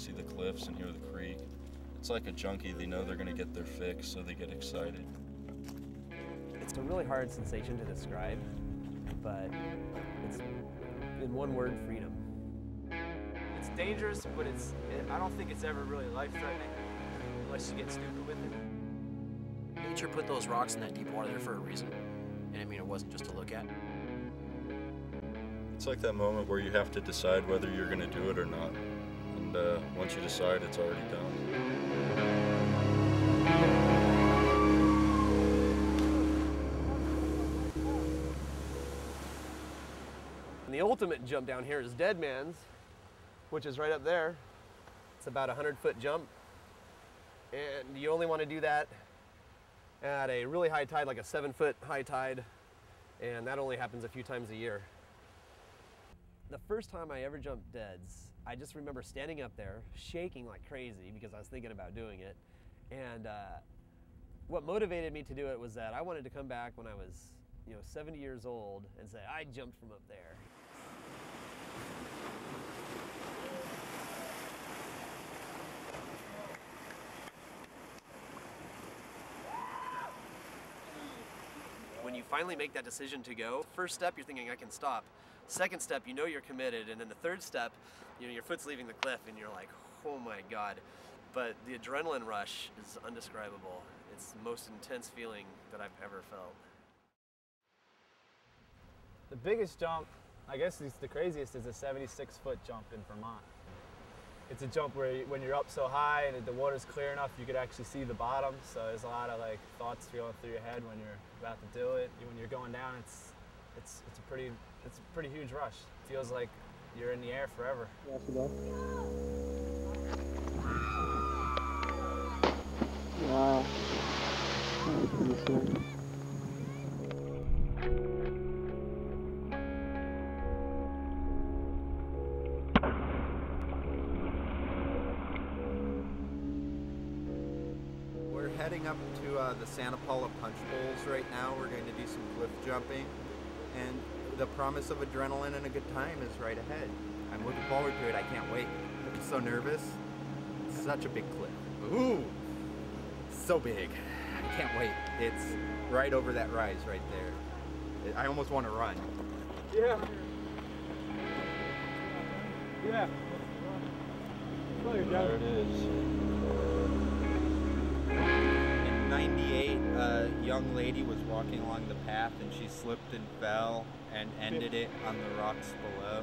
see the cliffs and hear the creek. It's like a junkie, they know they're gonna get their fix, so they get excited. It's a really hard sensation to describe, but it's, in one word, freedom. It's dangerous, but I don't think it's ever really life-threatening unless you get stupid with it. Nature put those rocks in that deep water there for a reason, and I mean, it wasn't just to look at. It's like that moment where you have to decide whether you're gonna do it or not. And once you decide, it's already done. And the ultimate jump down here is Dead Man's, which is right up there. It's about a 100-foot jump. And you only want to do that at a really high tide, like a 7-foot high tide. And that only happens a few times a year. The first time I ever jumped Deads, I just remember standing up there, shaking like crazy because I was thinking about doing it. And what motivated me to do it was that I wanted to come back when I was, 70 years old and say, I jumped from up there. When you finally make that decision to go, first step, you're thinking, I can stop. Second step, you're committed. And then the third step, your foot's leaving the cliff and you're like, oh my God. But the adrenaline rush is undescribable. It's the most intense feeling that I've ever felt. The biggest jump, I guess it's the craziest, is a 76-foot jump in Vermont. It's a jump where when you're up so high and the water's clear enough, you could actually see the bottom. So there's a lot of thoughts going through your head when you're about to do it. When you're going down, it's a pretty huge rush. It feels like you're in the air forever. Wow. We're heading up to the Santa Paula Punch Bowls right now. We're going to do some cliff jumping, and the promise of adrenaline and a good time is right ahead. I'm looking forward to it. I can't wait. I'm so nervous. It's such a big cliff. Ooh, so big. I can't wait. It's right over that rise right there. I almost want to run. Yeah. Yeah. There it is. In '98, a young lady was walking along the path and she slipped and fell and ended it on the rocks below.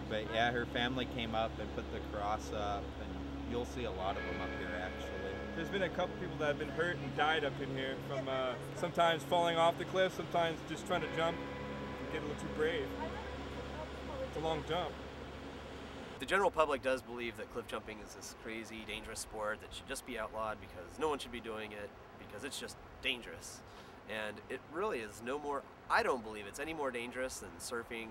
But yeah, her family came up and put the cross up, and you'll see a lot of them up here actually. There's been a couple people that have been hurt and died up in here from sometimes falling off the cliff, sometimes just trying to jump and get a little too brave. It's a long jump. The general public does believe that cliff jumping is this crazy, dangerous sport that should just be outlawed because no one should be doing it because it's just dangerous. And it really is no more, I don't believe it's any more dangerous than surfing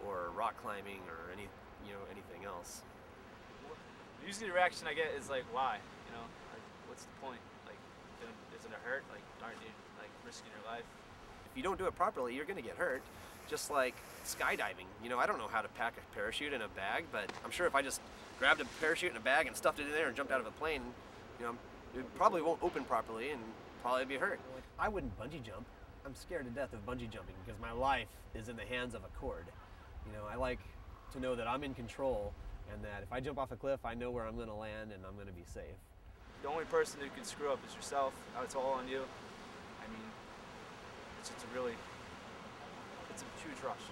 or rock climbing or anything else. Usually the reaction I get is like, why? What's the point? Doesn't it hurt? Aren't you risking your life? If you don't do it properly, you're gonna get hurt. Just like skydiving. I don't know how to pack a parachute in a bag, but I'm sure if I just grabbed a parachute in a bag and stuffed it in there and jumped out of a plane, it probably won't open properly and probably be hurt. I wouldn't bungee jump. I'm scared to death of bungee jumping because my life is in the hands of a cord. I like to know that I'm in control and that if I jump off a cliff, I know where I'm gonna land and I'm gonna be safe. The only person who can screw up is yourself. It's all on you. It's a huge rush.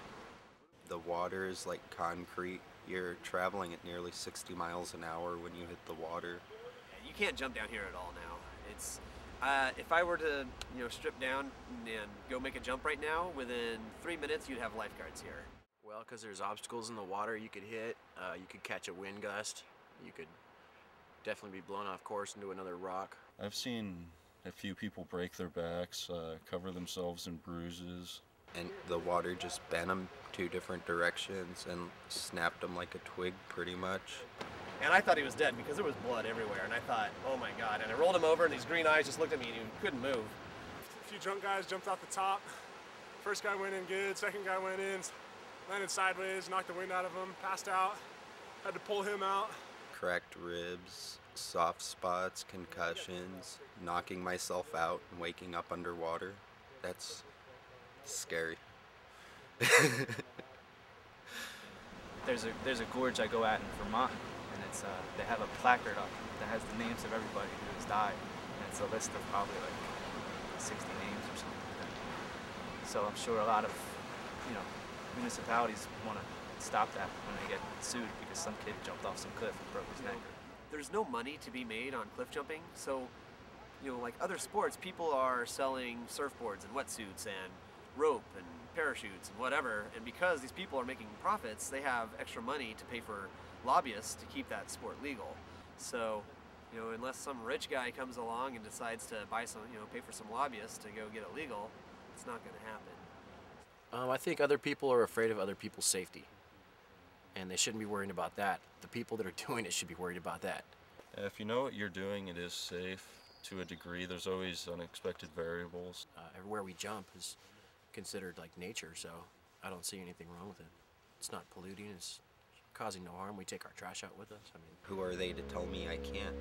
The water is like concrete. You're traveling at nearly 60 miles an hour when you hit the water. You can't jump down here at all now. It's if I were to strip down and go make a jump right now, within 3 minutes you'd have lifeguards here. Well, because there's obstacles in the water you could hit, you could catch a wind gust, you could definitely be blown off course into another rock. I've seen a few people break their backs, cover themselves in bruises. And the water just bent them 2 different directions and snapped them like a twig pretty much. And I thought he was dead because there was blood everywhere, and I thought, oh my God. And I rolled him over and these green eyes just looked at me and he couldn't move. A few drunk guys jumped off the top. First guy went in good, second guy went in, landed sideways, knocked the wind out of him, passed out. Had to pull him out. cracked ribs, soft spots, concussions, knocking myself out and waking up underwater. That's scary. There's a gorge I go at in Vermont, and it's they have a placard up that has the names of everybody who has died, and it's a list of probably like 60 names or something like that. So I'm sure a lot of, municipalities want to stop that when they get sued because some kid jumped off some cliff and broke his neck. There's no money to be made on cliff jumping, so like other sports, people are selling surfboards and wetsuits and rope and parachutes and whatever, and because these people are making profits, they have extra money to pay for lobbyists to keep that sport legal. So, unless some rich guy comes along and decides to buy some, pay for some lobbyists to go get it legal, it's not going to happen. I think other people are afraid of other people's safety, and they shouldn't be worrying about that. The people that are doing it should be worried about that. If you know what you're doing, it is safe to a degree. There's always unexpected variables. Everywhere we jump is considered like nature, so I don't see anything wrong with it. It's not polluting, it's causing no harm. We take our trash out with us. I mean, Who are they to tell me I can't?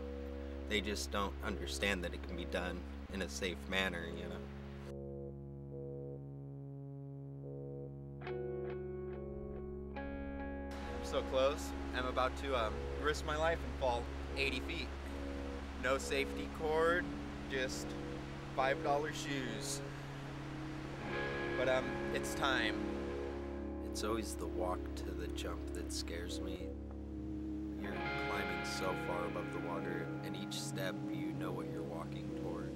They just don't understand that it can be done in a safe manner, I'm so close. I'm about to risk my life and fall 80 feet. No safety cord, just $5 shoes. But it's time. It's always the walk to the jump that scares me. You're climbing so far above the water, and each step you know what you're walking toward.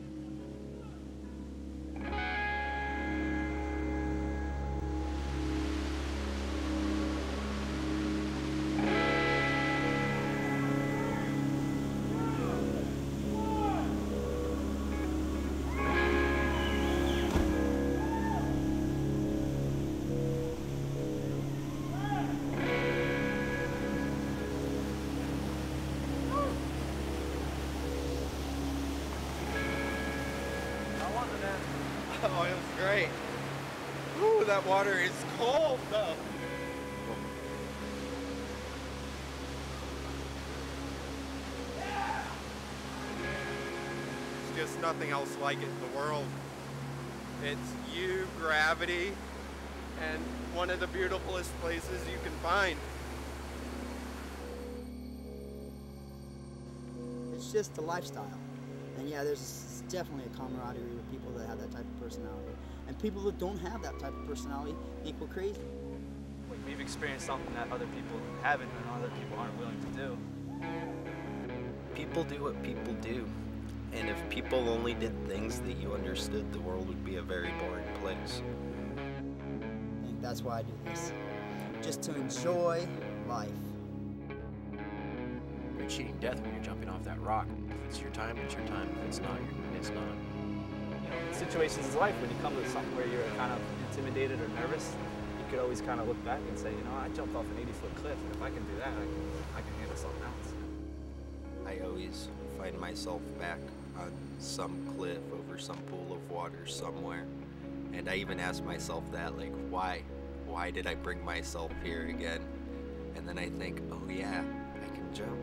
Oh, it was great. Ooh, that water is cold though. There's just nothing else like it in the world. It's you, gravity, and one of the beautifulest places you can find. It's just a lifestyle. And yeah, there's definitely a camaraderie with people that have that type of personality. And people that don't have that type of personality think we're crazy. We've experienced something that other people haven't and other people aren't willing to do. People do what people do. And if people only did things that you understood, the world would be a very boring place. I think that's why I do this. Just to enjoy life. you're cheating death when you're jumping off that rock. If it's your time, it's your time. If it's not, it's not. Situations in life, when you come to something where you're kind of intimidated or nervous, you could always kind of look back and say, I jumped off an 80-foot cliff, and if I can do that, I can handle something else. I always find myself back on some cliff over some pool of water somewhere. And I even ask myself that, like, why? Why did I bring myself here again? And then I think, oh yeah, I can jump.